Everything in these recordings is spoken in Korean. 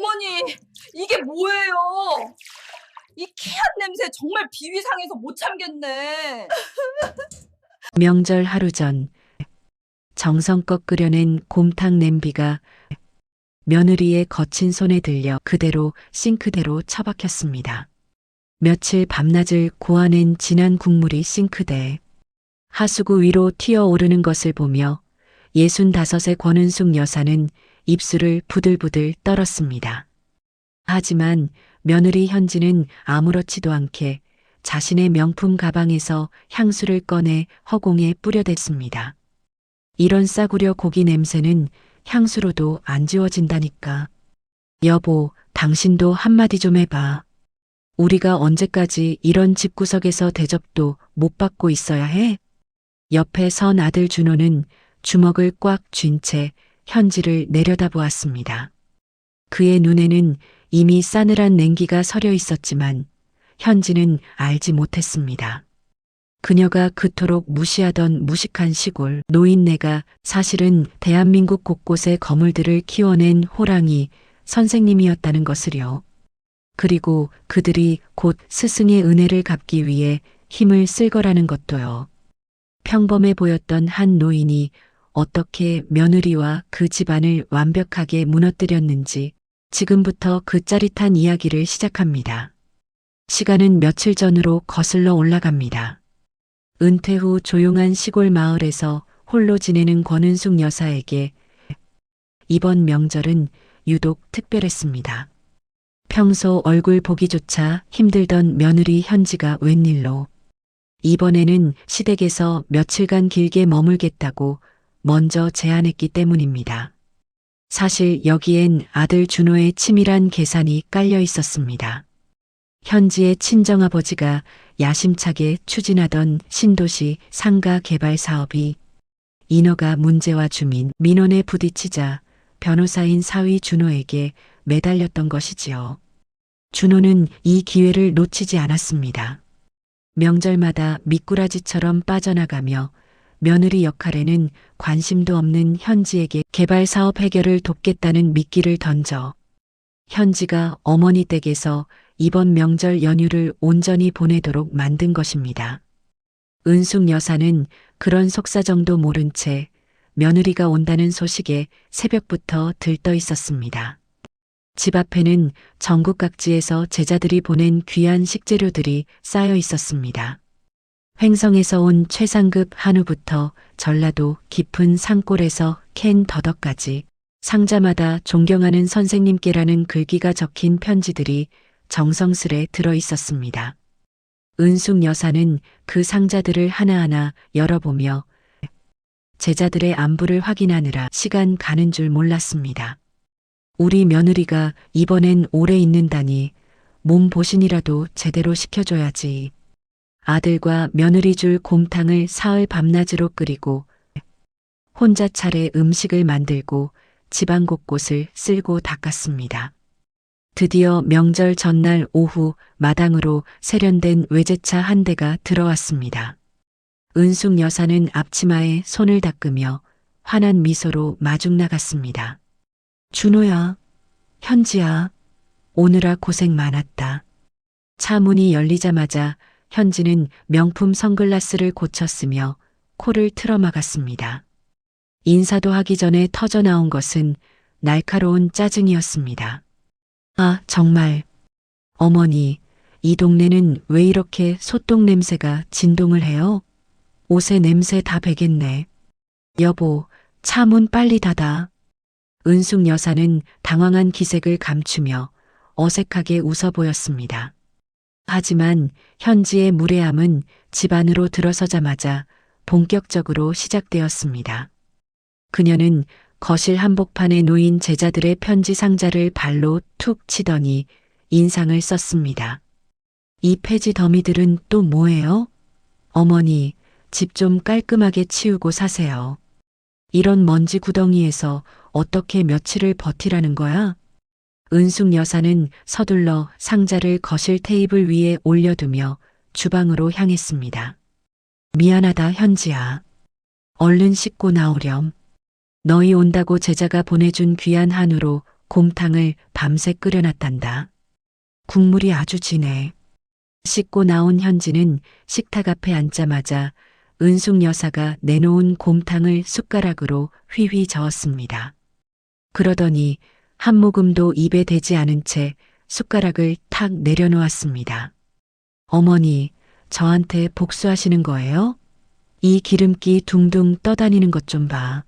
어머니, 이게 뭐예요? 이 케한 냄새 정말 비위상해서 못 참겠네. 명절 하루 전 정성껏 끓여낸 곰탕 냄비가 며느리의 거친 손에 들려 그대로 싱크대로 처박혔습니다. 며칠 밤낮을 고아낸 진한 국물이 싱크대에 하수구 위로 튀어오르는 것을 보며 65의 권은숙 여사는 입술을 부들부들 떨었습니다. 하지만 며느리 현지는 아무렇지도 않게 자신의 명품 가방에서 향수를 꺼내 허공에 뿌려댔습니다. 이런 싸구려 고기 냄새는 향수로도 안 지워진다니까. 여보, 당신도 한마디 좀 해봐. 우리가 언제까지 이런 집구석에서 대접도 못 받고 있어야 해? 옆에 선 아들 준호는 주먹을 꽉 쥔 채 현지를 내려다보았습니다. 그의 눈에는 이미 싸늘한 냉기가 서려 있었지만 현지는 알지 못했습니다. 그녀가 그토록 무시하던 무식한 시골 노인네가 사실은 대한민국 곳곳에 거물들을 키워낸 호랑이 선생님이었다는 것을요. 그리고 그들이 곧 스승의 은혜를 갚기 위해 힘을 쓸 거라는 것도요. 평범해 보였던 한 노인이 어떻게 며느리와 그 집안을 완벽하게 무너뜨렸는지 지금부터 그 짜릿한 이야기를 시작합니다. 시간은 며칠 전으로 거슬러 올라갑니다. 은퇴 후 조용한 시골 마을에서 홀로 지내는 권은숙 여사에게 이번 명절은 유독 특별했습니다. 평소 얼굴 보기조차 힘들던 며느리 현지가 웬일로 이번에는 시댁에서 며칠간 길게 머물겠다고 먼저 제안했기 때문입니다. 사실 여기엔 아들 준호의 치밀한 계산이 깔려 있었습니다. 현지의 친정아버지가 야심차게 추진하던 신도시 상가 개발 사업이 인허가 문제와 주민 민원에 부딪히자 변호사인 사위 준호에게 매달렸던 것이지요. 준호는 이 기회를 놓치지 않았습니다. 명절마다 미꾸라지처럼 빠져나가며 며느리 역할에는 관심도 없는 현지에게 개발 사업 해결을 돕겠다는 미끼를 던져 현지가 어머니 댁에서 이번 명절 연휴를 온전히 보내도록 만든 것입니다. 은숙 여사는 그런 속사정도 모른 채 며느리가 온다는 소식에 새벽부터 들떠 있었습니다. 집 앞에는 전국 각지에서 제자들이 보낸 귀한 식재료들이 쌓여 있었습니다. 횡성에서 온 최상급 한우부터 전라도 깊은 산골에서 캔 더덕까지 상자마다 존경하는 선생님께라는 글귀가 적힌 편지들이 정성스레 들어 있었습니다. 은숙 여사는 그 상자들을 하나하나 열어보며 제자들의 안부를 확인하느라 시간 가는 줄 몰랐습니다. 우리 며느리가 이번엔 오래 있는다니 몸보신이라도 제대로 시켜줘야지. 아들과 며느리 줄 곰탕을 사흘 밤낮으로 끓이고 혼자 차례 음식을 만들고 집안 곳곳을 쓸고 닦았습니다. 드디어 명절 전날 오후 마당으로 세련된 외제차 한 대가 들어왔습니다. 은숙 여사는 앞치마에 손을 닦으며 환한 미소로 마중 나갔습니다. 준호야, 현지야, 오느라 고생 많았다. 차 문이 열리자마자 현지는 명품 선글라스를 고쳤으며 코를 틀어막았습니다. 인사도 하기 전에 터져나온 것은 날카로운 짜증이었습니다. 아, 정말. 어머니, 이 동네는 왜 이렇게 소똥 냄새가 진동을 해요? 옷에 냄새 다 배겠네. 여보, 차 문 빨리 닫아. 은숙 여사는 당황한 기색을 감추며 어색하게 웃어 보였습니다. 하지만 현지의 무례함은 집 안으로 들어서자마자 본격적으로 시작되었습니다. 그녀는 거실 한복판에 놓인 제자들의 편지 상자를 발로 툭 치더니 인상을 썼습니다. 이 폐지 더미들은 또 뭐예요? 어머니, 집 좀 깔끔하게 치우고 사세요. 이런 먼지 구덩이에서 어떻게 며칠을 버티라는 거야? 은숙 여사는 서둘러 상자를 거실 테이블 위에 올려두며 주방으로 향했습니다. 미안하다, 현지야. 얼른 씻고 나오렴. 너희 온다고 제자가 보내준 귀한 한우로 곰탕을 밤새 끓여놨단다. 국물이 아주 진해. 씻고 나온 현지는 식탁 앞에 앉자마자 은숙 여사가 내놓은 곰탕을 숟가락으로 휘휘 저었습니다. 그러더니 한 모금도 입에 대지 않은 채 숟가락을 탁 내려놓았습니다. 어머니, 저한테 복수하시는 거예요? 이 기름기 둥둥 떠다니는 것 좀 봐.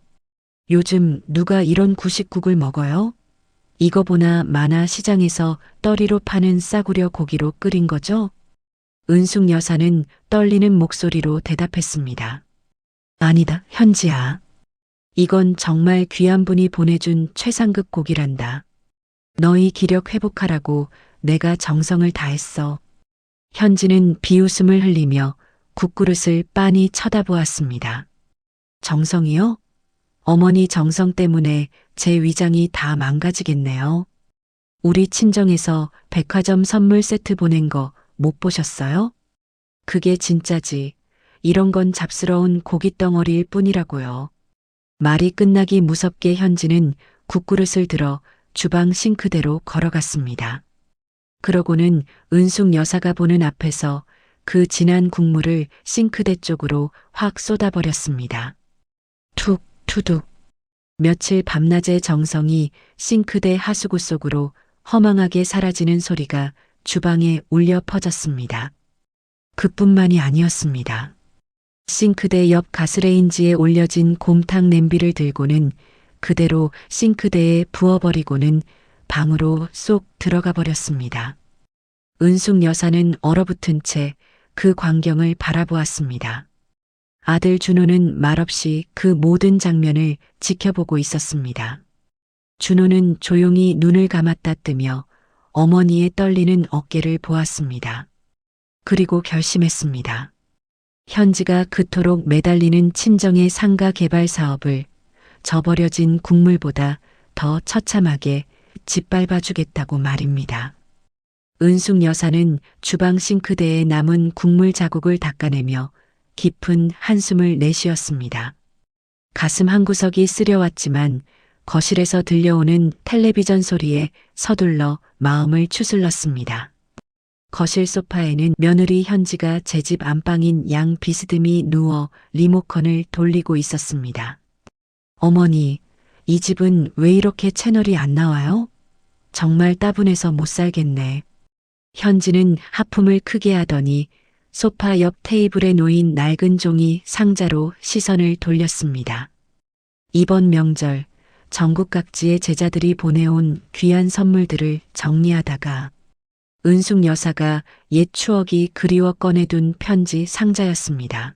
요즘 누가 이런 구식국을 먹어요? 이거 보나 마나 시장에서 떠리로 파는 싸구려 고기로 끓인 거죠? 은숙 여사는 떨리는 목소리로 대답했습니다. 아니다, 현지야. 이건 정말 귀한 분이 보내준 최상급 고기란다. 너희 기력 회복하라고 내가 정성을 다했어. 현지는 비웃음을 흘리며 국그릇을 빤히 쳐다보았습니다. 정성이요? 어머니 정성 때문에 제 위장이 다 망가지겠네요. 우리 친정에서 백화점 선물 세트 보낸 거 못 보셨어요? 그게 진짜지. 이런 건 잡스러운 고깃덩어리일 뿐이라고요. 말이 끝나기 무섭게 현지는 국그릇을 들어 주방 싱크대로 걸어갔습니다. 그러고는 은숙 여사가 보는 앞에서 그 진한 국물을 싱크대 쪽으로 확 쏟아버렸습니다. 툭, 투둑. 며칠 밤낮의 정성이 싱크대 하수구 속으로 허망하게 사라지는 소리가 주방에 울려 퍼졌습니다. 그뿐만이 아니었습니다. 싱크대 옆 가스레인지에 올려진 곰탕 냄비를 들고는 그대로 싱크대에 부어버리고는 방으로 쏙 들어가 버렸습니다. 은숙 여사는 얼어붙은 채 그 광경을 바라보았습니다. 아들 준호는 말없이 그 모든 장면을 지켜보고 있었습니다. 준호는 조용히 눈을 감았다 뜨며 어머니의 떨리는 어깨를 보았습니다. 그리고 결심했습니다. 현지가 그토록 매달리는 친정의 상가 개발 사업을 저버려진 국물보다 더 처참하게 짓밟아 주겠다고 말입니다. 은숙 여사는 주방 싱크대에 남은 국물 자국을 닦아내며 깊은 한숨을 내쉬었습니다. 가슴 한구석이 쓰려왔지만 거실에서 들려오는 텔레비전 소리에 서둘러 마음을 추슬렀습니다. 거실 소파에는 며느리 현지가 제 집 안방인 양 비스듬히 누워 리모컨을 돌리고 있었습니다. 어머니, 이 집은 왜 이렇게 채널이 안 나와요? 정말 따분해서 못 살겠네. 현지는 하품을 크게 하더니 소파 옆 테이블에 놓인 낡은 종이 상자로 시선을 돌렸습니다. 이번 명절 전국 각지의 제자들이 보내온 귀한 선물들을 정리하다가 은숙 여사가 옛 추억이 그리워 꺼내둔 편지 상자였습니다.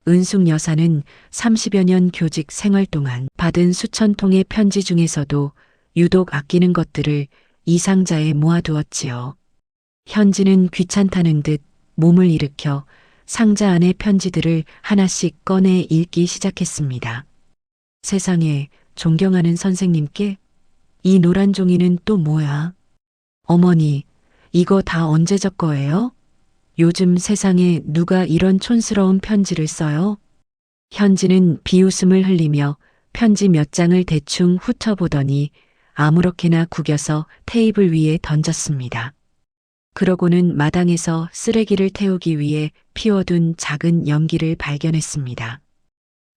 은숙 여사는 30여 년 교직 생활 동안 받은 수천 통의 편지 중에서도 유독 아끼는 것들을 이 상자에 모아두었지요. 현지는 귀찮다는 듯 몸을 일으켜 상자 안의 편지들을 하나씩 꺼내 읽기 시작했습니다. 세상에, 존경하는 선생님께? 이 노란 종이는 또 뭐야? 어머니, 이거 다 언제적 거예요? 요즘 세상에 누가 이런 촌스러운 편지를 써요? 현지는 비웃음을 흘리며 편지 몇 장을 대충 훑어보더니 아무렇게나 구겨서 테이블 위에 던졌습니다. 그러고는 마당에서 쓰레기를 태우기 위해 피워둔 작은 연기를 발견했습니다.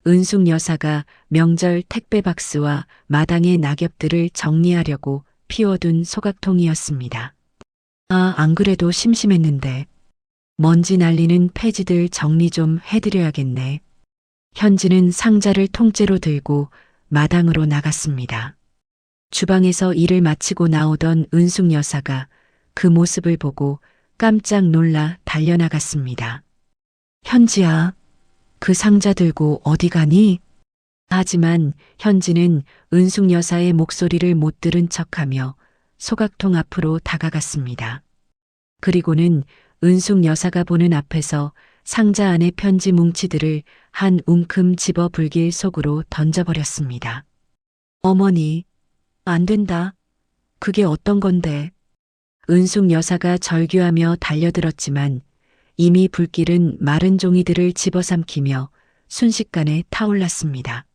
은숙 여사가 명절 택배 박스와 마당의 낙엽들을 정리하려고 피워둔 소각통이었습니다. 아, 안 그래도 심심했는데. 먼지 날리는 폐지들 정리 좀 해드려야겠네. 현지는 상자를 통째로 들고 마당으로 나갔습니다. 주방에서 일을 마치고 나오던 은숙 여사가 그 모습을 보고 깜짝 놀라 달려나갔습니다. 현지야, 그 상자 들고 어디 가니? 하지만 현지는 은숙 여사의 목소리를 못 들은 척하며 소각통 앞으로 다가갔습니다. 그리고는 은숙 여사가 보는 앞에서 상자 안의 편지 뭉치들을 한 움큼 집어 불길 속으로 던져버렸습니다. 어머니, 안 된다. 그게 어떤 건데? 은숙 여사가 절규하며 달려들었지만 이미 불길은 마른 종이들을 집어삼키며 순식간에 타올랐습니다.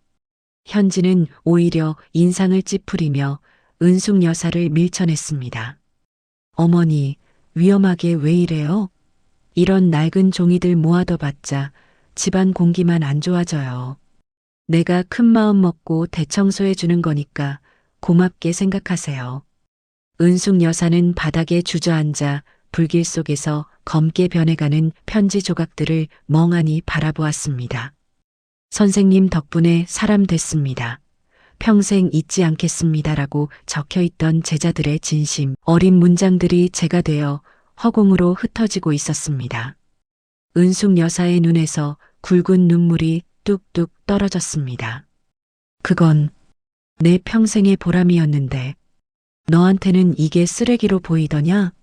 현지는 오히려 인상을 찌푸리며 은숙 여사를 밀쳐냈습니다. 어머니, 위험하게 왜 이래요? 이런 낡은 종이들 모아둬봤자 집안 공기만 안 좋아져요. 내가 큰 마음 먹고 대청소해 주는 거니까 고맙게 생각하세요. 은숙 여사는 바닥에 주저앉아 불길 속에서 검게 변해가는 편지 조각들을 멍하니 바라보았습니다. 선생님 덕분에 사람 됐습니다. 평생 잊지 않겠습니다라고 적혀있던 제자들의 진심, 어린 문장들이 제가 되어 허공으로 흩어지고 있었습니다. 은숙 여사의 눈에서 굵은 눈물이 뚝뚝 떨어졌습니다. 그건 내 평생의 보람이었는데 너한테는 이게 쓰레기로 보이더냐?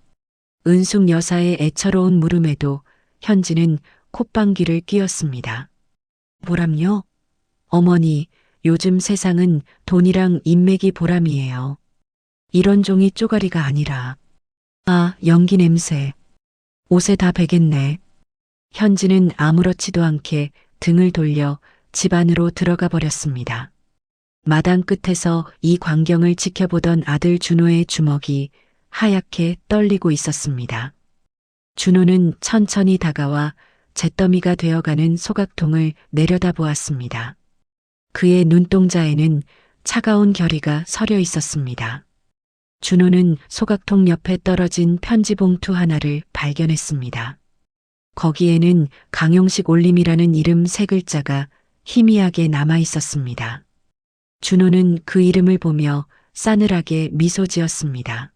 은숙 여사의 애처로운 물음에도 현지는 콧방귀를 뀌었습니다. 보람요? 어머니, 요즘 세상은 돈이랑 인맥이 보람이에요. 이런 종이 쪼가리가 아니라. 아, 연기 냄새. 옷에 다 배겠네. 현지는 아무렇지도 않게 등을 돌려 집 안으로 들어가 버렸습니다. 마당 끝에서 이 광경을 지켜보던 아들 준호의 주먹이 하얗게 떨리고 있었습니다. 준호는 천천히 다가와 잿더미가 되어가는 소각통을 내려다보았습니다. 그의 눈동자에는 차가운 결의가 서려 있었습니다. 준호는 소각통 옆에 떨어진 편지 봉투 하나를 발견했습니다. 거기에는 강용식 올림이라는 이름 3글자가 희미하게 남아 있었습니다. 준호는 그 이름을 보며 싸늘하게 미소 지었습니다.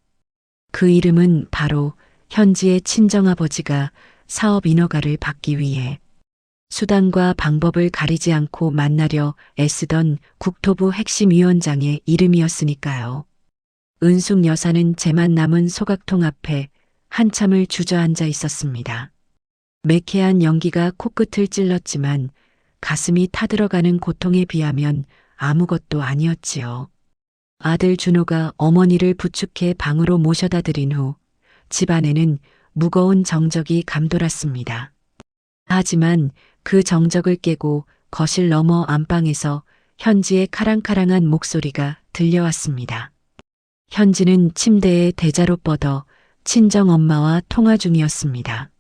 그 이름은 바로 현지의 친정아버지가 사업 인허가를 받기 위해 수단과 방법을 가리지 않고 만나려 애쓰던 국토부 핵심위원장의 이름이었으니까요. 은숙 여사는 재만 남은 소각통 앞에 한참을 주저앉아 있었습니다. 매캐한 연기가 코끝을 찔렀지만 가슴이 타들어가는 고통에 비하면 아무것도 아니었지요. 아들 준호가 어머니를 부축해 방으로 모셔다 드린 후 집안에는 무거운 정적이 감돌았습니다. 하지만 그 정적을 깨고 거실 너머 안방에서 현지의 카랑카랑한 목소리가 들려왔습니다. 현지는 침대에 대자로 뻗어 친정엄마와 통화 중이었습니다.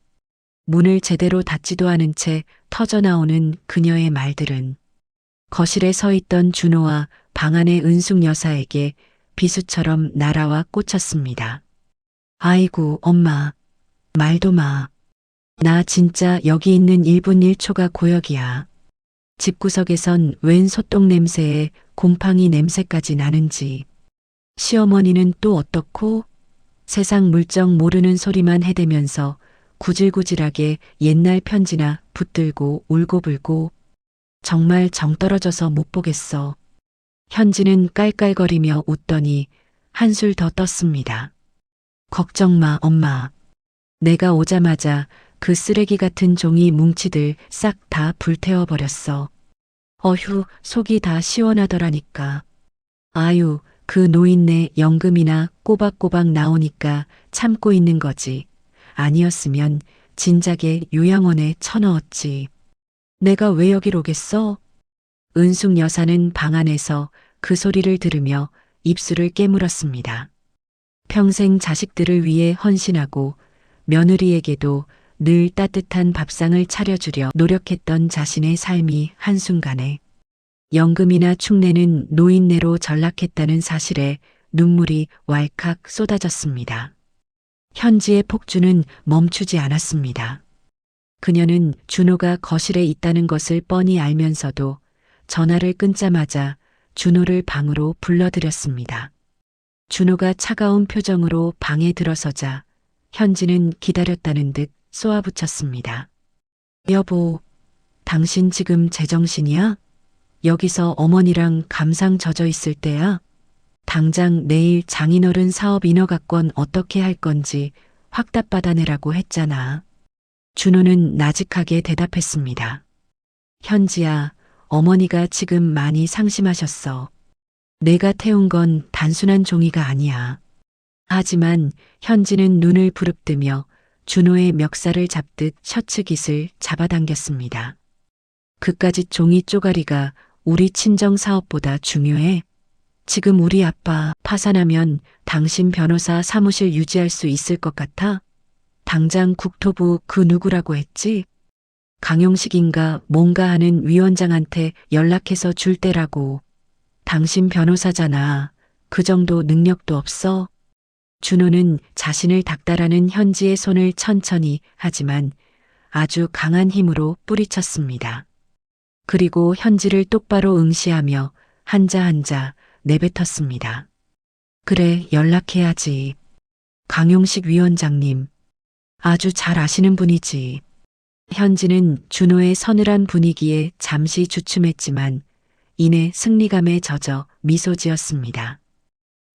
문을 제대로 닫지도 않은 채 터져나오는 그녀의 말들은 거실에 서 있던 준호와 방 안의 은숙 여사에게 비수처럼 날아와 꽂혔습니다. 아이고, 엄마. 말도 마. 나 진짜 여기 있는 1분 1초가 고역이야. 집구석에선 웬 소똥 냄새에 곰팡이 냄새까지 나는지. 시어머니는 또 어떻고? 세상 물정 모르는 소리만 해대면서 구질구질하게 옛날 편지나 붙들고 울고불고. 정말 정 떨어져서 못 보겠어. 현지는 깔깔거리며 웃더니 한술 더 떴습니다. 걱정 마, 엄마. 내가 오자마자 그 쓰레기 같은 종이 뭉치들 싹 다 불태워버렸어. 어휴, 속이 다 시원하더라니까. 아유, 그 노인네 연금이나 꼬박꼬박 나오니까 참고 있는 거지. 아니었으면 진작에 요양원에 쳐넣었지. 내가 왜 여길 오겠어? 은숙 여사는 방 안에서 그 소리를 들으며 입술을 깨물었습니다. 평생 자식들을 위해 헌신하고 며느리에게도 늘 따뜻한 밥상을 차려주려 노력했던 자신의 삶이 한순간에 연금이나 축내는 노인네로 전락했다는 사실에 눈물이 왈칵 쏟아졌습니다. 현지의 폭주는 멈추지 않았습니다. 그녀는 준호가 거실에 있다는 것을 뻔히 알면서도 전화를 끊자마자 준호를 방으로 불러들였습니다. 준호가 차가운 표정으로 방에 들어서자 현지는 기다렸다는 듯 쏘아붙였습니다. 여보, 당신 지금 제정신이야? 여기서 어머니랑 감상 젖어 있을 때야? 당장 내일 장인어른 사업 인허가권 어떻게 할 건지 확답 받아내라고 했잖아. 준호는 나직하게 대답했습니다. 현지야, 어머니가 지금 많이 상심하셨어. 내가 태운 건 단순한 종이가 아니야. 하지만 현지는 눈을 부릅뜨며 준호의 멱살을 잡듯 셔츠 깃을 잡아당겼습니다. 그까짓 종이 쪼가리가 우리 친정 사업보다 중요해? 지금 우리 아빠 파산하면 당신 변호사 사무실 유지할 수 있을 것 같아? 당장 국토부 그 누구라고 했지? 강용식인가 뭔가 하는 위원장한테 연락해서 줄 때라고. 당신 변호사잖아. 그 정도 능력도 없어? 준호는 자신을 닥달하는 현지의 손을 천천히 하지만 아주 강한 힘으로 뿌리쳤습니다. 그리고 현지를 똑바로 응시하며 한자 한자 내뱉었습니다. 그래, 연락해야지. 강용식 위원장님. 아주 잘 아시는 분이지. 현지는 준호의 서늘한 분위기에 잠시 주춤했지만 이내 승리감에 젖어 미소 지었습니다.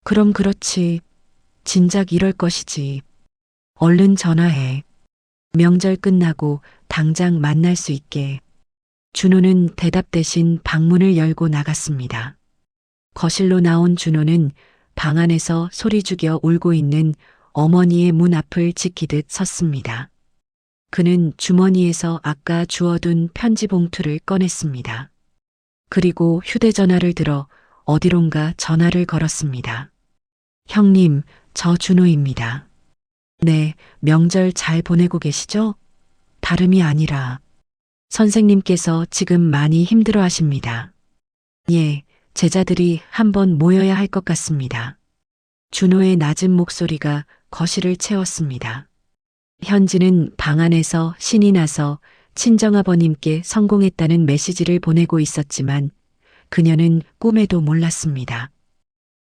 그럼 그렇지. 진작 이럴 것이지. 얼른 전화해. 명절 끝나고 당장 만날 수 있게. 준호는 대답 대신 방문을 열고 나갔습니다. 거실로 나온 준호는 방 안에서 소리 죽여 울고 있는 어머니의 문 앞을 지키듯 섰습니다. 그는 주머니에서 아까 주워둔 편지 봉투를 꺼냈습니다. 그리고 휴대전화를 들어 어디론가 전화를 걸었습니다. 형님, 저 준호입니다. 네, 명절 잘 보내고 계시죠? 다름이 아니라 선생님께서 지금 많이 힘들어 하십니다. 예, 제자들이 한번 모여야 할 것 같습니다. 준호의 낮은 목소리가 거실을 채웠습니다. 현지는 방 안에서 신이 나서 친정아버님께 성공했다는 메시지를 보내고 있었지만 그녀는 꿈에도 몰랐습니다.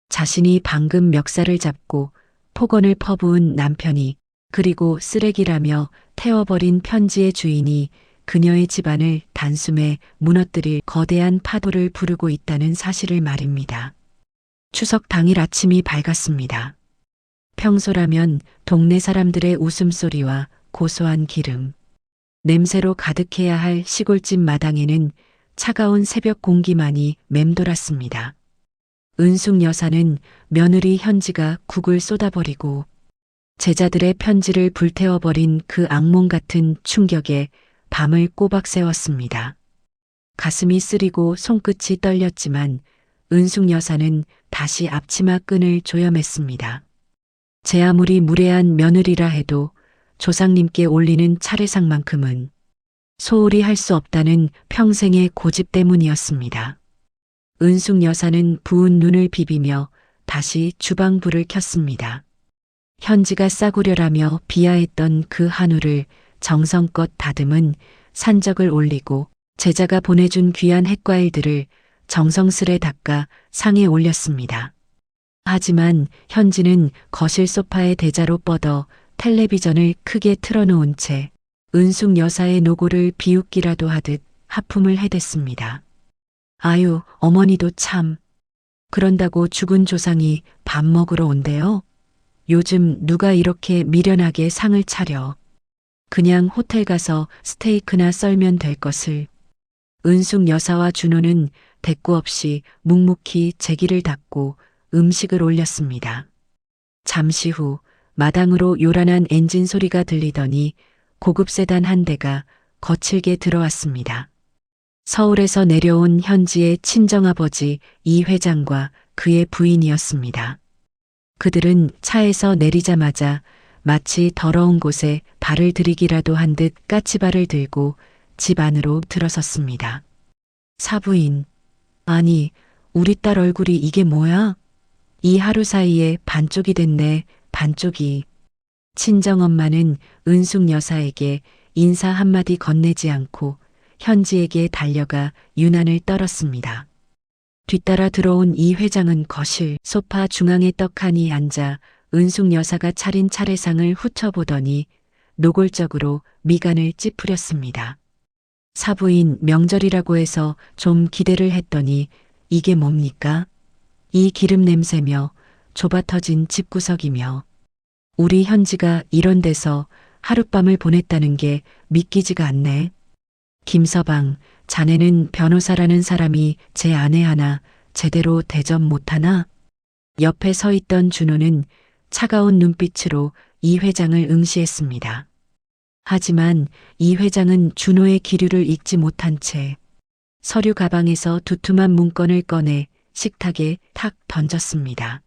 자신이 방금 멱살을 잡고 폭언을 퍼부은 남편이 그리고 쓰레기라며 태워버린 편지의 주인이 그녀의 집안을 단숨에 무너뜨릴 거대한 파도를 부르고 있다는 사실을 말입니다. 추석 당일 아침이 밝았습니다. 평소라면 동네 사람들의 웃음소리와 고소한 기름, 냄새로 가득해야 할 시골집 마당에는 차가운 새벽 공기만이 맴돌았습니다. 은숙 여사는 며느리 현지가 국을 쏟아버리고 제자들의 편지를 불태워버린 그 악몽 같은 충격에 밤을 꼬박 새웠습니다. 가슴이 쓰리고 손끝이 떨렸지만 은숙 여사는 다시 앞치마 끈을 조여맸습니다. 제 아무리 무례한 며느리라 해도 조상님께 올리는 차례상만큼은 소홀히 할 수 없다는 평생의 고집 때문이었습니다. 은숙 여사는 부은 눈을 비비며 다시 주방불을 켰습니다. 현지가 싸구려라며 비하했던 그 한우를 정성껏 다듬은 산적을 올리고 제자가 보내준 귀한 햇과일들을 정성스레 닦아 상에 올렸습니다. 하지만 현지는 거실 소파에 대자로 뻗어 텔레비전을 크게 틀어놓은 채 은숙 여사의 노고를 비웃기라도 하듯 하품을 해댔습니다. 아유, 어머니도 참. 그런다고 죽은 조상이 밥 먹으러 온대요? 요즘 누가 이렇게 미련하게 상을 차려. 그냥 호텔 가서 스테이크나 썰면 될 것을. 은숙 여사와 준호는 대꾸 없이 묵묵히 제기를 닦고 음식을 올렸습니다. 잠시 후 마당으로 요란한 엔진 소리가 들리더니 고급 세단 한 대가 거칠게 들어왔습니다. 서울에서 내려온 현지의 친정아버지 이 회장과 그의 부인이었습니다. 그들은 차에서 내리자마자 마치 더러운 곳에 발을 들이기라도 한 듯 까치발을 들고 집 안으로 들어섰습니다. 사부인, 아니, 우리 딸 얼굴이 이게 뭐야? 이 하루 사이에 반쪽이 됐네, 반쪽이. 친정엄마는 은숙 여사에게 인사 한마디 건네지 않고 현지에게 달려가 유난을 떨었습니다. 뒤따라 들어온 이 회장은 거실 소파 중앙에 떡하니 앉아 은숙 여사가 차린 차례상을 훑어보더니 노골적으로 미간을 찌푸렸습니다. 사부인 명절이라고 해서 좀 기대를 했더니 이게 뭡니까? 이 기름 냄새며 좁아터진 집구석이며 우리 현지가 이런 데서 하룻밤을 보냈다는 게 믿기지가 않네. 김서방, 자네는 변호사라는 사람이 제 아내 하나 제대로 대접 못하나? 옆에 서 있던 준호는 차가운 눈빛으로 이 회장을 응시했습니다. 하지만 이 회장은 준호의 기류를 읽지 못한 채 서류 가방에서 두툼한 문건을 꺼내 식탁에 탁 던졌습니다.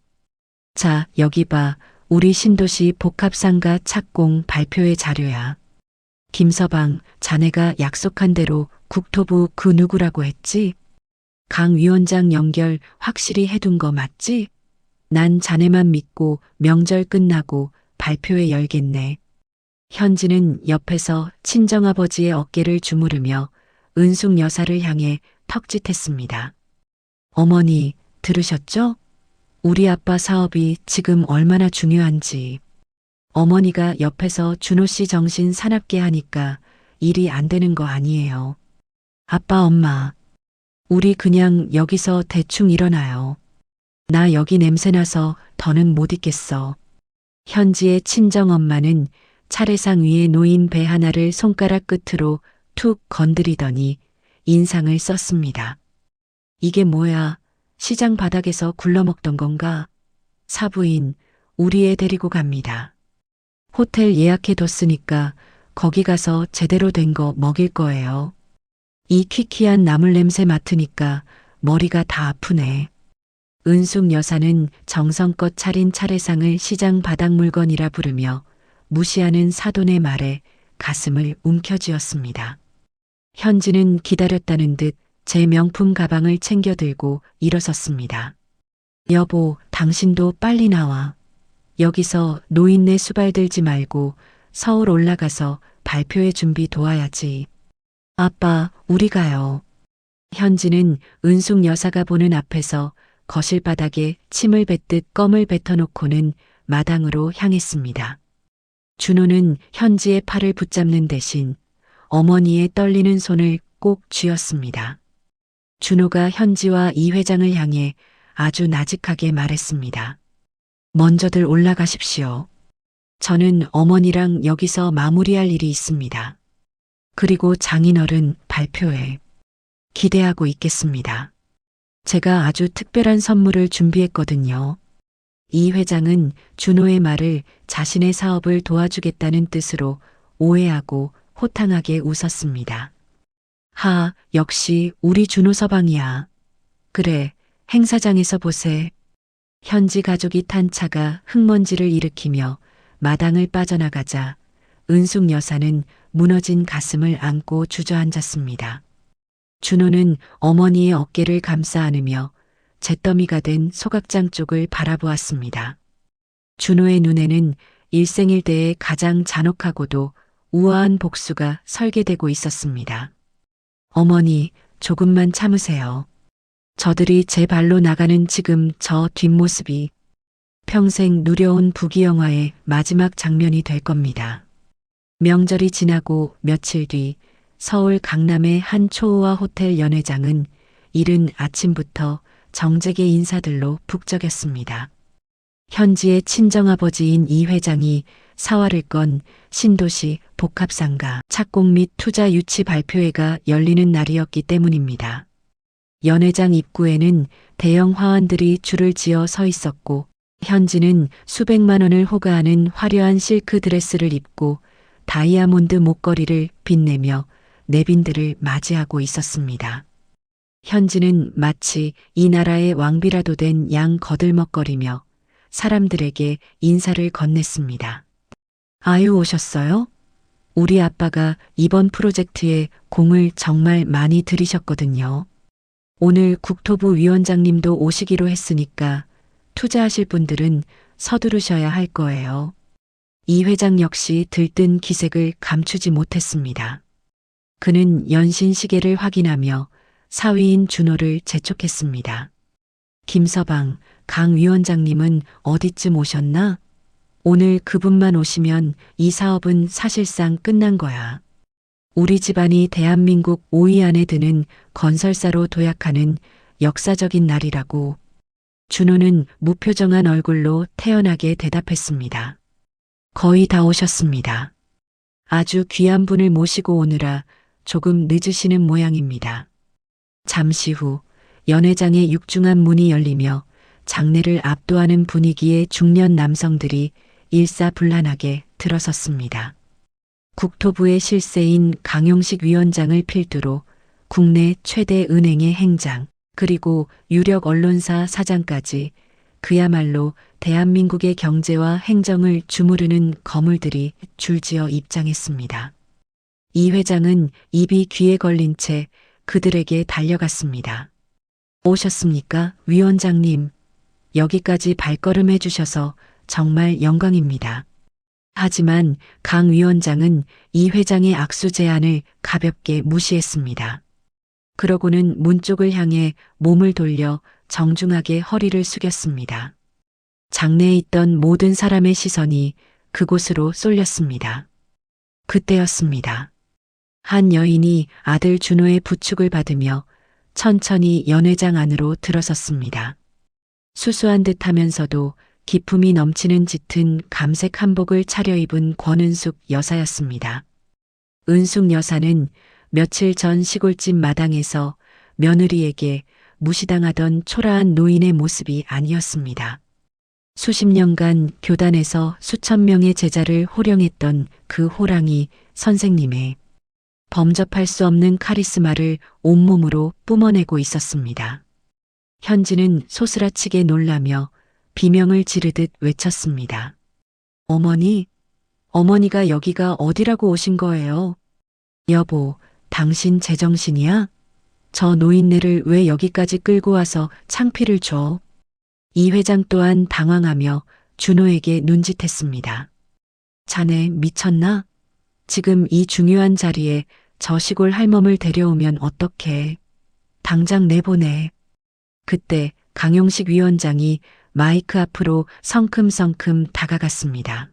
자, 여기 봐. 우리 신도시 복합상가 착공 발표회 자료야. 김서방, 자네가 약속한 대로 국토부 그 누구라고 했지? 강 위원장 연결 확실히 해둔 거 맞지? 난 자네만 믿고 명절 끝나고 발표회 열겠네. 현지는 옆에서 친정아버지의 어깨를 주무르며 은숙 여사를 향해 턱짓했습니다. 어머니, 들으셨죠? 우리 아빠 사업이 지금 얼마나 중요한지. 어머니가 옆에서 준호 씨 정신 사납게 하니까 일이 안 되는 거 아니에요. 아빠, 엄마, 우리 그냥 여기서 대충 일어나요. 나 여기 냄새나서 더는 못 있겠어. 현지의 친정엄마는 차례상 위에 놓인 배 하나를 손가락 끝으로 툭 건드리더니 인상을 썼습니다. 이게 뭐야? 시장 바닥에서 굴러먹던 건가? 사부인, 우리 애 데리고 갑니다. 호텔 예약해뒀으니까 거기 가서 제대로 된 거 먹일 거예요. 이 퀴퀴한 나물 냄새 맡으니까 머리가 다 아프네. 은숙 여사는 정성껏 차린 차례상을 시장 바닥 물건이라 부르며 무시하는 사돈의 말에 가슴을 움켜쥐었습니다. 현지는 기다렸다는 듯 제 명품 가방을 챙겨 들고 일어섰습니다. 여보, 당신도 빨리 나와. 여기서 노인네 수발 들지 말고 서울 올라가서 발표회 준비 도와야지. 아빠, 우리 가요. 현지는 은숙 여사가 보는 앞에서 거실 바닥에 침을 뱉듯 껌을 뱉어놓고는 마당으로 향했습니다. 준호는 현지의 팔을 붙잡는 대신 어머니의 떨리는 손을 꼭 쥐었습니다. 준호가 현지와 이 회장을 향해 아주 나직하게 말했습니다. 먼저들 올라가십시오. 저는 어머니랑 여기서 마무리할 일이 있습니다. 그리고 장인어른 발표회 기대하고 있겠습니다. 제가 아주 특별한 선물을 준비했거든요. 이 회장은 준호의 말을 자신의 사업을 도와주겠다는 뜻으로 오해하고 호탕하게 웃었습니다. 하, 역시 우리 준호 서방이야. 그래, 행사장에서 보세. 현지 가족이 탄 차가 흙먼지를 일으키며 마당을 빠져나가자 은숙 여사는 무너진 가슴을 안고 주저앉았습니다. 준호는 어머니의 어깨를 감싸 안으며 잿더미가 된 소각장 쪽을 바라보았습니다. 준호의 눈에는 일생일대의 가장 잔혹하고도 우아한 복수가 설계되고 있었습니다. 어머니, 조금만 참으세요. 저들이 제 발로 나가는 지금 저 뒷모습이 평생 누려온 부귀영화의 마지막 장면이 될 겁니다. 명절이 지나고 며칠 뒤 서울 강남의 한 초호화 호텔 연회장은 이른 아침부터 정재계 인사들로 북적였습니다. 현지의 친정아버지인 이 회장이 사활을 건 신도시 복합상가 착공 및 투자 유치 발표회가 열리는 날이었기 때문입니다. 연회장 입구에는 대형 화환들이 줄을 지어 서 있었고 현지는 수백만 원을 호가하는 화려한 실크 드레스를 입고 다이아몬드 목걸이를 빛내며 내빈들을 맞이하고 있었습니다. 현지는 마치 이 나라의 왕비라도 된 양 거들먹거리며 사람들에게 인사를 건넸습니다. 아유, 오셨어요? 우리 아빠가 이번 프로젝트에 공을 정말 많이 들이셨거든요. 오늘 국토부 위원장님도 오시기로 했으니까 투자하실 분들은 서두르셔야 할 거예요. 이 회장 역시 들뜬 기색을 감추지 못했습니다. 그는 연신 시계를 확인하며 사위인 준호를 재촉했습니다. 김서방, 강 위원장님은 어디쯤 오셨나? 오늘 그분만 오시면 이 사업은 사실상 끝난 거야. 우리 집안이 대한민국 5위 안에 드는 건설사로 도약하는 역사적인 날이라고. 준호는 무표정한 얼굴로 태연하게 대답했습니다. 거의 다 오셨습니다. 아주 귀한 분을 모시고 오느라 조금 늦으시는 모양입니다. 잠시 후 연회장의 육중한 문이 열리며 장례를 압도하는 분위기의 중년 남성들이 일사불란하게 들어섰습니다. 국토부의 실세인 강용식 위원장을 필두로 국내 최대 은행의 행장, 그리고 유력 언론사 사장까지 그야말로 대한민국의 경제와 행정을 주무르는 거물들이 줄지어 입장했습니다. 이 회장은 입이 귀에 걸린 채 그들에게 달려갔습니다. 오셨습니까, 위원장님? 여기까지 발걸음해 주셔서 정말 영광입니다. 하지만 강 위원장은 이 회장의 악수 제안을 가볍게 무시했습니다. 그러고는 문 쪽을 향해 몸을 돌려 정중하게 허리를 숙였습니다. 장내에 있던 모든 사람의 시선이 그곳으로 쏠렸습니다. 그때였습니다. 한 여인이 아들 준호의 부축을 받으며 천천히 연회장 안으로 들어섰습니다. 수수한 듯 하면서도 기품이 넘치는 짙은 감색 한복을 차려입은 권은숙 여사였습니다. 은숙 여사는 며칠 전 시골집 마당에서 며느리에게 무시당하던 초라한 노인의 모습이 아니었습니다. 수십 년간 교단에서 수천 명의 제자를 호령했던 그 호랑이 선생님의 범접할 수 없는 카리스마를 온몸으로 뿜어내고 있었습니다. 현지는 소스라치게 놀라며 비명을 지르듯 외쳤습니다. 어머니, 어머니가 여기가 어디라고 오신 거예요? 여보, 당신 제정신이야? 저 노인네를 왜 여기까지 끌고 와서 창피를 줘? 이 회장 또한 당황하며 준호에게 눈짓했습니다. 자네 미쳤나? 지금 이 중요한 자리에 저 시골 할멈을 데려오면 어떡해? 당장 내보내. 그때 강용식 위원장이 마이크 앞으로 성큼성큼 다가갔습니다.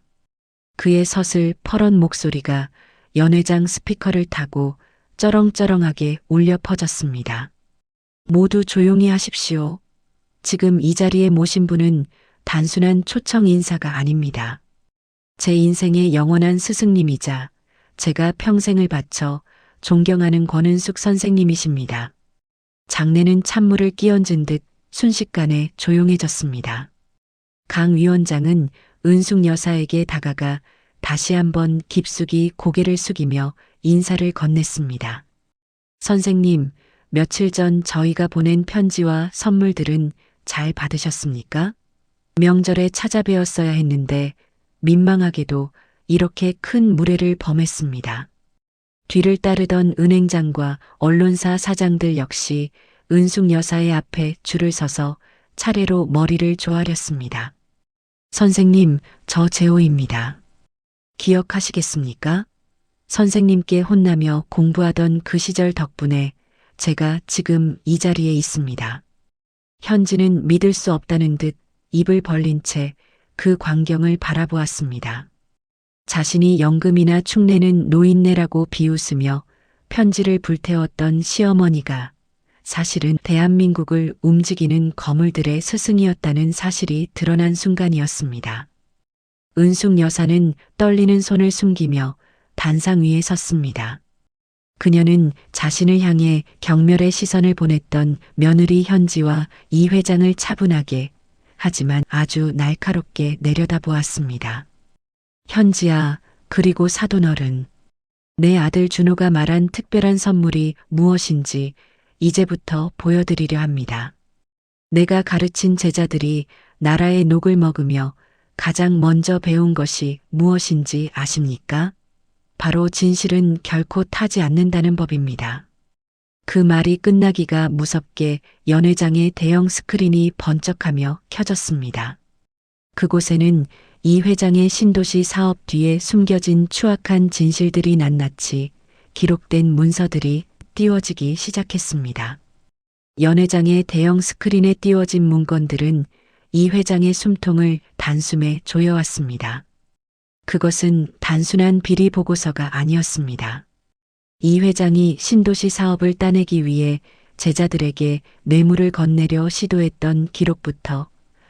그의 서슬 퍼런 목소리가 연회장 스피커를 타고 쩌렁쩌렁하게 울려 퍼졌습니다. 모두 조용히 하십시오. 지금 이 자리에 모신 분은 단순한 초청 인사가 아닙니다. 제 인생의 영원한 스승님이자 제가 평생을 바쳐 존경하는 권은숙 선생님이십니다. 장내는 찬물을 끼얹은 듯 순식간에 조용해졌습니다. 강 위원장은 은숙 여사에게 다가가 다시 한번 깊숙이 고개를 숙이며 인사를 건넸습니다. 선생님, 며칠 전 저희가 보낸 편지와 선물들은 잘 받으셨습니까? 명절에 찾아뵈었어야 했는데 민망하게도 이렇게 큰 무례를 범했습니다. 뒤를 따르던 은행장과 언론사 사장들 역시 은숙 여사의 앞에 줄을 서서 차례로 머리를 조아렸습니다. 선생님, 저 재호입니다. 기억하시겠습니까? 선생님께 혼나며 공부하던 그 시절 덕분에 제가 지금 이 자리에 있습니다. 현지는 믿을 수 없다는 듯 입을 벌린 채 그 광경을 바라보았습니다. 자신이 연금이나 축내는 노인네라고 비웃으며 편지를 불태웠던 시어머니가 사실은 대한민국을 움직이는 거물들의 스승이었다는 사실이 드러난 순간이었습니다. 은숙 여사는 떨리는 손을 숨기며 단상 위에 섰습니다. 그녀는 자신을 향해 경멸의 시선을 보냈던 며느리 현지와 이 회장을 차분하게 하지만 아주 날카롭게 내려다보았습니다. 현지야, 그리고 사돈어른. 내 아들 준호가 말한 특별한 선물이 무엇인지 이제부터 보여드리려 합니다. 내가 가르친 제자들이 나라의 녹을 먹으며 가장 먼저 배운 것이 무엇인지 아십니까? 바로 진실은 결코 타지 않는다는 법입니다. 그 말이 끝나기가 무섭게 연회장의 대형 스크린이 번쩍하며 켜졌습니다. 그곳에는 이 회장의 신도시 사업 뒤에 숨겨진 추악한 진실들이 낱낱이 기록된 문서들이 띄워지기 시작했습니다. 연회장의 대형 스크린에 띄워진 문건들은 이 회장의 숨통을 단숨에 조여왔습니다. 그것은 단순한 비리 보고서가 아니었습니다. 이 회장이 신도시 사업을 따내기 위해 제자들에게 뇌물을 건네려 시도했던 기록부터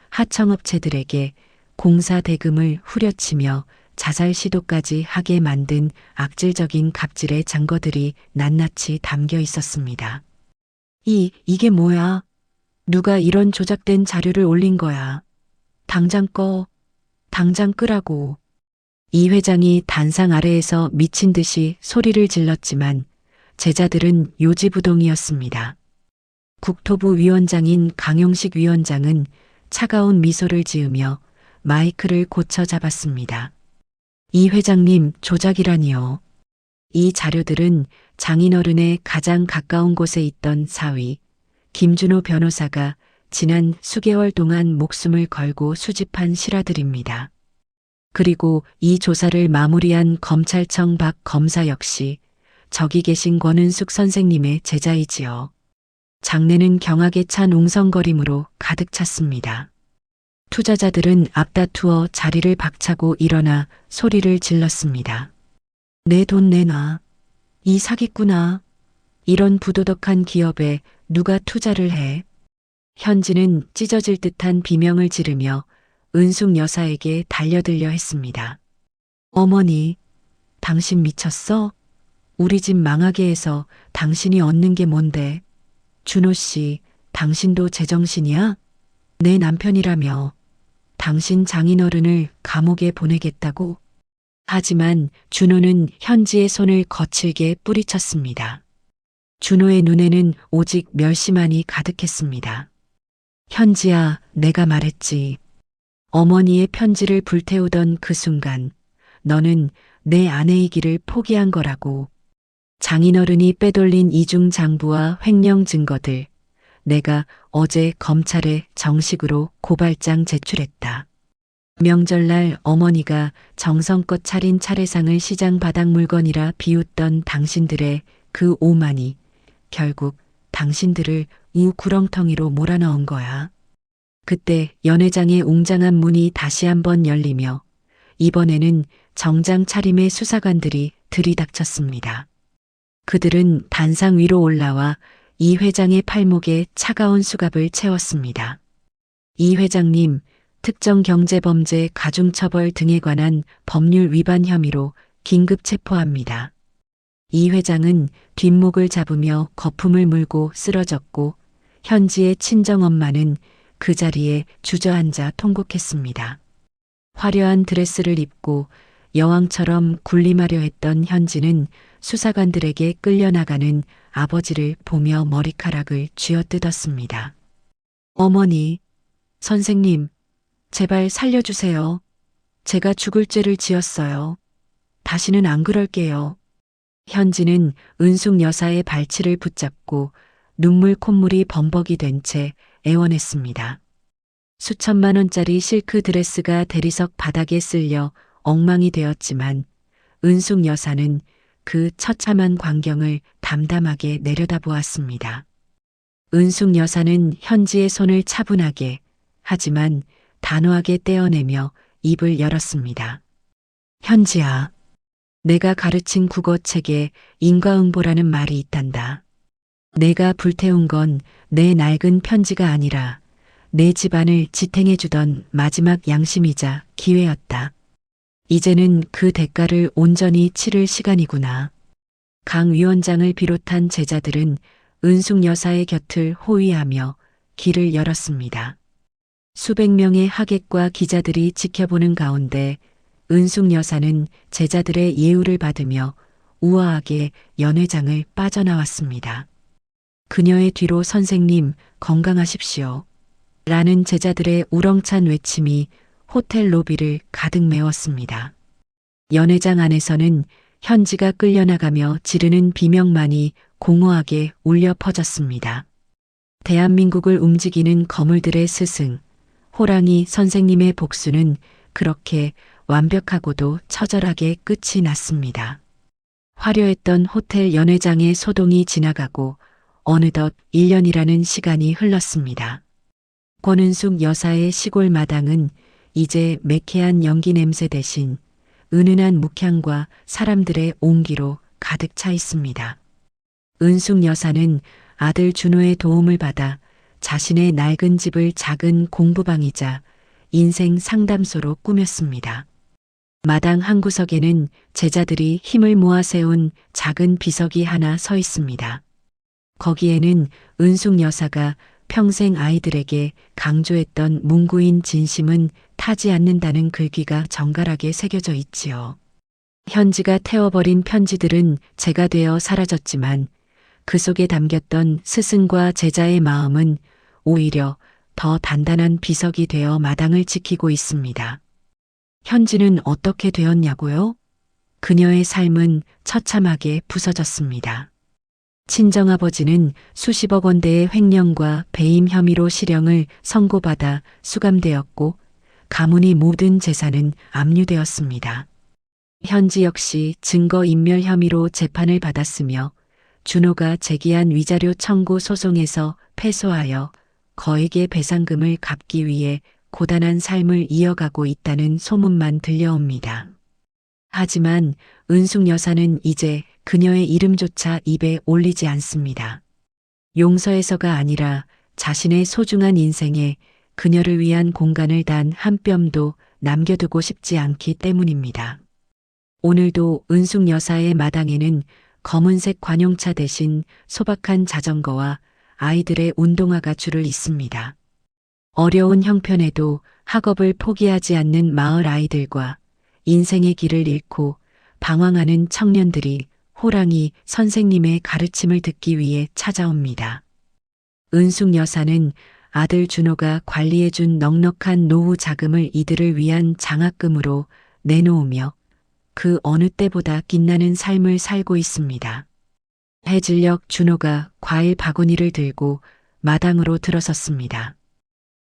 하청업체들에게 공사 대금을 후려치며 자살 시도까지 하게 만든 악질적인 갑질의 증거들이 낱낱이 담겨 있었습니다. 이게 뭐야? 누가 이런 조작된 자료를 올린 거야? 당장 꺼. 당장 끄라고. 이 회장이 단상 아래에서 미친 듯이 소리를 질렀지만 제자들은 요지부동이었습니다. 국토부 위원장인 강용식 위원장은 차가운 미소를 지으며 마이크를 고쳐 잡았습니다. 이 회장님, 조작이라니요. 이 자료들은 장인어른의 가장 가까운 곳에 있던 사위, 김준호 변호사가 지난 수개월 동안 목숨을 걸고 수집한 실화들입니다. 그리고 이 조사를 마무리한 검찰청 박 검사 역시 저기 계신 권은숙 선생님의 제자이지요. 장내는 경악에 찬 웅성거림으로 가득 찼습니다. 투자자들은 앞다투어 자리를 박차고 일어나 소리를 질렀습니다. 내 돈 내놔. 이 사기꾼아. 이런 부도덕한 기업에 누가 투자를 해? 현지는 찢어질 듯한 비명을 지르며 은숙 여사에게 달려들려 했습니다. 어머니, 당신 미쳤어? 우리 집 망하게 해서 당신이 얻는 게 뭔데? 준호 씨, 당신도 제정신이야? 내 남편이라며. 당신 장인어른을 감옥에 보내겠다고? 하지만 준호는 현지의 손을 거칠게 뿌리쳤습니다. 준호의 눈에는 오직 멸시만이 가득했습니다. 현지야, 내가 말했지. 어머니의 편지를 불태우던 그 순간 너는 내 아내이기를 포기한 거라고. 장인어른이 빼돌린 이중 장부와 횡령 증거들, 내가 어제 검찰에 정식으로 고발장 제출했다. 명절날 어머니가 정성껏 차린 차례상을 시장 바닥 물건이라 비웃던 당신들의 그 오만이 결국 당신들을 이 구렁텅이로 몰아넣은 거야. 그때 연회장의 웅장한 문이 다시 한번 열리며 이번에는 정장 차림의 수사관들이 들이닥쳤습니다. 그들은 단상 위로 올라와 이 회장의 팔목에 차가운 수갑을 채웠습니다. 이 회장님, 특정경제범죄 가중처벌 등에 관한 법률 위반 혐의로 긴급 체포합니다. 이 회장은 뒷목을 잡으며 거품을 물고 쓰러졌고 현지의 친정엄마는 그 자리에 주저앉아 통곡했습니다. 화려한 드레스를 입고 여왕처럼 군림하려 했던 현지는 수사관들에게 끌려나가는 아버지를 보며 머리카락을 쥐어뜯었습니다. 어머니, 선생님, 제발 살려주세요. 제가 죽을 죄를 지었어요. 다시는 안 그럴게요. 현지는 은숙 여사의 발치를 붙잡고 눈물 콧물이 범벅이 된 채 애원했습니다. 수천만 원짜리 실크 드레스가 대리석 바닥에 쓸려 엉망이 되었지만 은숙 여사는 그 처참한 광경을 담담하게 내려다보았습니다. 은숙 여사는 현지의 손을 차분하게 하지만 단호하게 떼어내며 입을 열었습니다. 현지야, 내가 가르친 국어책에 인과응보라는 말이 있단다. 내가 불태운 건 내 낡은 편지가 아니라 내 집안을 지탱해주던 마지막 양심이자 기회였다. 이제는 그 대가를 온전히 치를 시간이구나. 강 위원장을 비롯한 제자들은 은숙 여사의 곁을 호위하며 길을 열었습니다. 수백 명의 하객과 기자들이 지켜보는 가운데 은숙 여사는 제자들의 예우를 받으며 우아하게 연회장을 빠져나왔습니다. 그녀의 뒤로 선생님 건강하십시오. 라는 제자들의 우렁찬 외침이 호텔 로비를 가득 메웠습니다. 연회장 안에서는 현지가 끌려나가며 지르는 비명만이 공허하게 울려 퍼졌습니다. 대한민국을 움직이는 거물들의 스승, 호랑이 선생님의 복수는 그렇게 완벽하고도 처절하게 끝이 났습니다. 화려했던 호텔 연회장의 소동이 지나가고 어느덧 1년이라는 시간이 흘렀습니다. 권은숙 여사의 시골 마당은 이제 매캐한 연기 냄새 대신 은은한 묵향과 사람들의 온기로 가득 차 있습니다. 은숙 여사는 아들 준호의 도움을 받아 자신의 낡은 집을 작은 공부방이자 인생 상담소로 꾸몄습니다. 마당 한 구석에는 제자들이 힘을 모아 세운 작은 비석이 하나 서 있습니다. 거기에는 은숙 여사가 평생 아이들에게 강조했던 문구인 진심은 타지 않는다는 글귀가 정갈하게 새겨져 있지요. 현지가 태워버린 편지들은 재가 되어 사라졌지만 그 속에 담겼던 스승과 제자의 마음은 오히려 더 단단한 비석이 되어 마당을 지키고 있습니다. 현지는 어떻게 되었냐고요? 그녀의 삶은 처참하게 부서졌습니다. 친정아버지는 수십억 원대의 횡령과 배임 혐의로 실형을 선고받아 수감되었고 가문의 모든 재산은 압류되었습니다. 현지 역시 증거인멸 혐의로 재판을 받았으며 준호가 제기한 위자료 청구 소송에서 패소하여 거액의 배상금을 갚기 위해 고단한 삶을 이어가고 있다는 소문만 들려옵니다. 하지만 은숙 여사는 이제 그녀의 이름조차 입에 올리지 않습니다. 용서해서가 아니라 자신의 소중한 인생에 그녀를 위한 공간을 단 한 뼘도 남겨두고 싶지 않기 때문입니다. 오늘도 은숙 여사의 마당에는 검은색 관용차 대신 소박한 자전거와 아이들의 운동화가 줄을 잇습니다. 어려운 형편에도 학업을 포기하지 않는 마을 아이들과 인생의 길을 잃고 방황하는 청년들이 호랑이 선생님의 가르침을 듣기 위해 찾아옵니다. 은숙 여사는 아들 준호가 관리해준 넉넉한 노후 자금을 이들을 위한 장학금으로 내놓으며 그 어느 때보다 빛나는 삶을 살고 있습니다. 해질녘 준호가 과일 바구니를 들고 마당으로 들어섰습니다.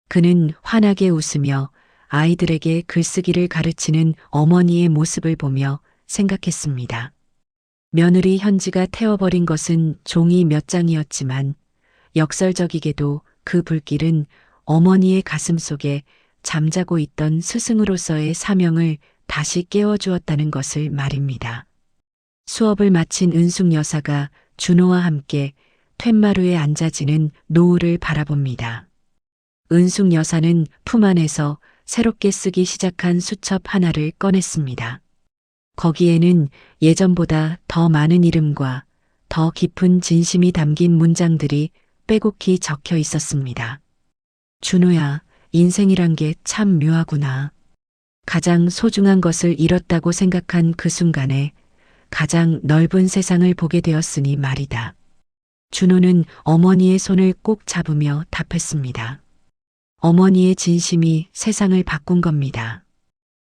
그는 환하게 웃으며 아이들에게 글쓰기를 가르치는 어머니의 모습을 보며 생각했습니다. 며느리 현지가 태워버린 것은 종이 몇 장이었지만 역설적이게도 그 불길은 어머니의 가슴 속에 잠자고 있던 스승으로서의 사명을 다시 깨워주었다는 것을 말입니다. 수업을 마친 은숙 여사가 준호와 함께 툇마루에 앉아지는 노을을 바라봅니다. 은숙 여사는 품 안에서 새롭게 쓰기 시작한 수첩 하나를 꺼냈습니다. 거기에는 예전보다 더 많은 이름과 더 깊은 진심이 담긴 문장들이 빼곡히 적혀 있었습니다. 준호야, 인생이란 게 참 묘하구나. 가장 소중한 것을 잃었다고 생각한 그 순간에 가장 넓은 세상을 보게 되었으니 말이다. 준호는 어머니의 손을 꼭 잡으며 답했습니다. 어머니의 진심이 세상을 바꾼 겁니다.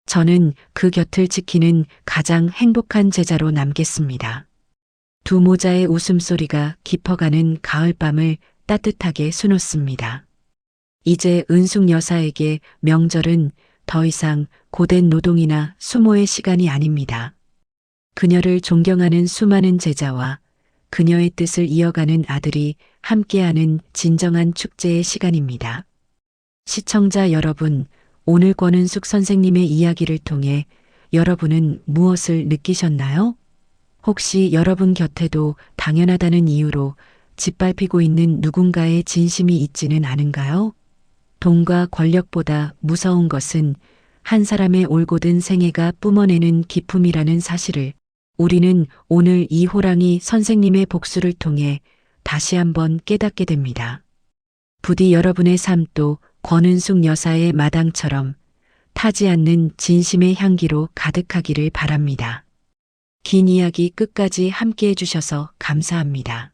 저는 그 곁을 지키는 가장 행복한 제자로 남겠습니다. 두 모자의 웃음소리가 깊어가는 가을밤을 따뜻하게 수놓습니다. 이제 은숙 여사에게 명절은 더 이상 고된 노동이나 수모의 시간이 아닙니다. 그녀를 존경하는 수많은 제자와 그녀의 뜻을 이어가는 아들이 함께하는 진정한 축제의 시간입니다. 시청자 여러분, 오늘 권은숙 선생님의 이야기를 통해 여러분은 무엇을 느끼셨나요? 혹시 여러분 곁에도 당연하다는 이유로 짓밟히고 있는 누군가의 진심이 있지는 않은가요? 돈과 권력보다 무서운 것은 한 사람의 올곧은 생애가 뿜어내는 기품이라는 사실을 우리는 오늘 이 호랑이 선생님의 복수를 통해 다시 한번 깨닫게 됩니다. 부디 여러분의 삶도 권은숙 여사의 마당처럼 타지 않는 진심의 향기로 가득하기를 바랍니다. 긴 이야기 끝까지 함께 해주셔서 감사합니다.